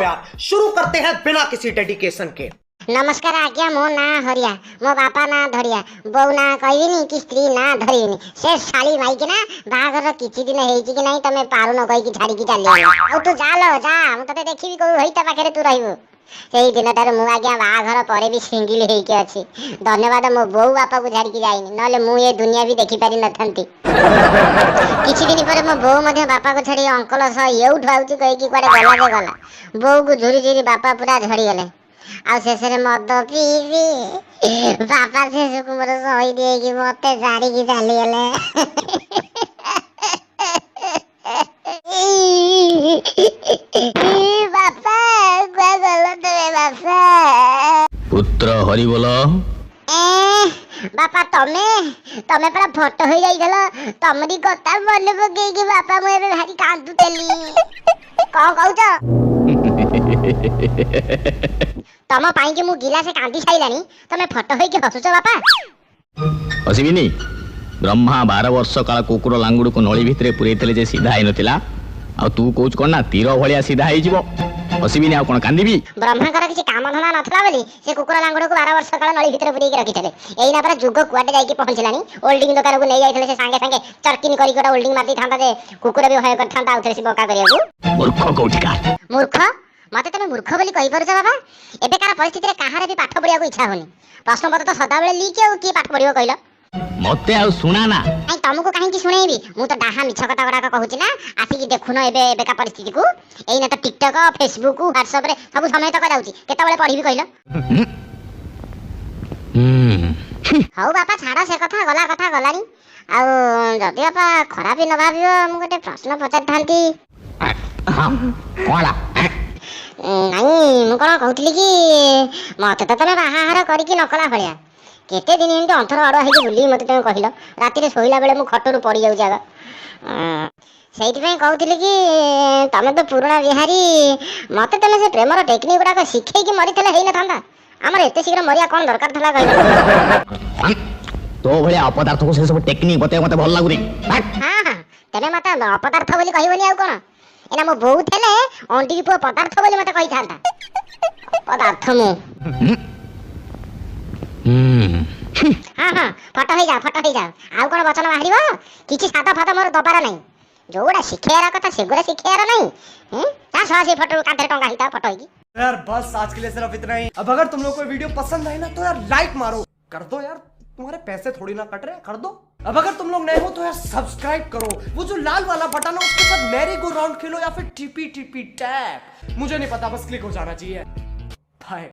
यार शुरू करते हैं बिना किसी डेडिकेशन के। नमस्कार आज्ञा, मो ना हरिया, मो बापा ना धरिया, बो ना कहबिनी कि स्त्री ना धरिबिनी। से शाली माई के ना बाहागर किछि दिन हेइछि कि नहीं तमे पारु न कहि कि छाड़ी कि चाली आ तू जालो जा मु तते देखिबी को होइता पाखरे तू रहइबो। सेही दिन तार मु आज्ञा बाहागर परे भी सिंगल हेइ के अछि। धन्यवाद मो बो बापा को छाड़ी कि जाइनी, नले मु ये दुनिया भी देखि पारि न थांती। किछि दिन परे मो बो मध्ये बापा को छाड़ी अंकल स एउठ आउछि कहि कि कुआडे गला जे गला। बो को झुरी झुरी बापा पूरा झड़ी गले। आ शेषे मद पीबी बापा शेष को मोर सही देगी मते जाड़ी की चली गले। बापा क्या गल तमे बापा पुत्र हरि बोल। बापा तमे पूरा फोटो हो जाइछलो, तमरी कथा मन पके कि बापा मु एबे भारी कांदुतेली। कौन कहउछ तम पाई कि मु गिलासे कांदी साइलानी, तमे फोटो होई कि हसुछ बापा? हसिबिनी। ब्रह्मा 12 वर्ष काल कुकुर लांगुड़ को नली भितरे पुरेइतले जे सीधा आइ नथिला, आ तू कहउछ कोन ना तीर भलिया सीधा आइ जिवो। हसिबिनी आ कोन कांदीबी? ब्रह्मा कर किछि काम धंदा नथला बोली से कुकुर लांगुड़ को 12 वर्ष काल नली भितरे पुरेइ के रखितले। एई ना पर जुग कुआटे जाई कि पहुंचलानी, ओल्डिंग दुकान को नै जाइतले से संगे संगे चरकिन करी कोटा ओल्डिंग मारती थांता जे कुकुर भी होय करथांता आउथरे से बका करियाकू। मूर्ख कोठिकार। मूर्ख मते तमे मूर्ख बोली कहि परछ बाबा? एबे कार परिस्थिति रे काहारे भी पाठ पढिया को इच्छा होनी। प्रश्न पत्र तो सदा बेले लीक हो कि पाठ पढियो कहिलो? मते आ सुना ना। आई तुमको काहे कि सुनेइबी? मु तो डाहा मिछ कथा गडा कहूची ना, आसी कि देखुनो एबे का परिस्थिति को। एई ना तो टिकटॉक, फेसबुक, व्हाट्सएप रे सब समय तक जाउची, केता बेले पढिबी कहिलो? हौ बापा छाड़ा से कथा गलानी। आ जदि बापा खराब न भाबियो मु गोटे प्रश्न पचार थांती। हां कोला नहीं मु कोन कहउतली कि मते त तमे बाहाहार करी कि नकला भलिया केते दिन एंत अंतर अड़ हे कि बुली मते तमे कहिलो। राती रे सोइला बेले मु खटरू पड़ी जाउ जागा। सेइति पे कहउतली कि तमे तो पुराना बिहारी, मते तमे से प्रेमर टेक्निक गुडा को सिखै कि मरितले हेइ न थांदा। हमर एते शीघ्र मरिया कोन दरकार थला कहिलो? तो भलिया अपदार्थ को से सब टेक्निक बते मते भल लागुनी। हां तमे मते अपदार्थ बोली कहिबनी आ कोन? एना मो बहु थेले अंडी की पुआ पदार्थ बोली मते कहि थांता। पदार्थ मु हां फटा हे जा आउ कोन वचन बाहरिबो? किछि सादा फादा मोर दबारा नहीं, जोड़ा शिखेरा कथा सेगुरा शिखेरा नहीं। ता सासे फटो कांधे टंगा हिता फटो ही। यार बस आज के लिए सिर्फ इतना ही। अब अगर तुम लोग को वीडियो पसंद आई ना तो यार लाइक मारो, कर दो यार, तुम्हारे पैसे थोड़ी ना कट रहे, कर दो। अब अगर तुम लोग नए हो तो यार सब्सक्राइब करो, वो जो लाल वाला बटन है उसके साथ मैरी गो राउंड खेलो या फिर टीपी टैप, मुझे नहीं पता, बस क्लिक हो जाना चाहिए। बाय।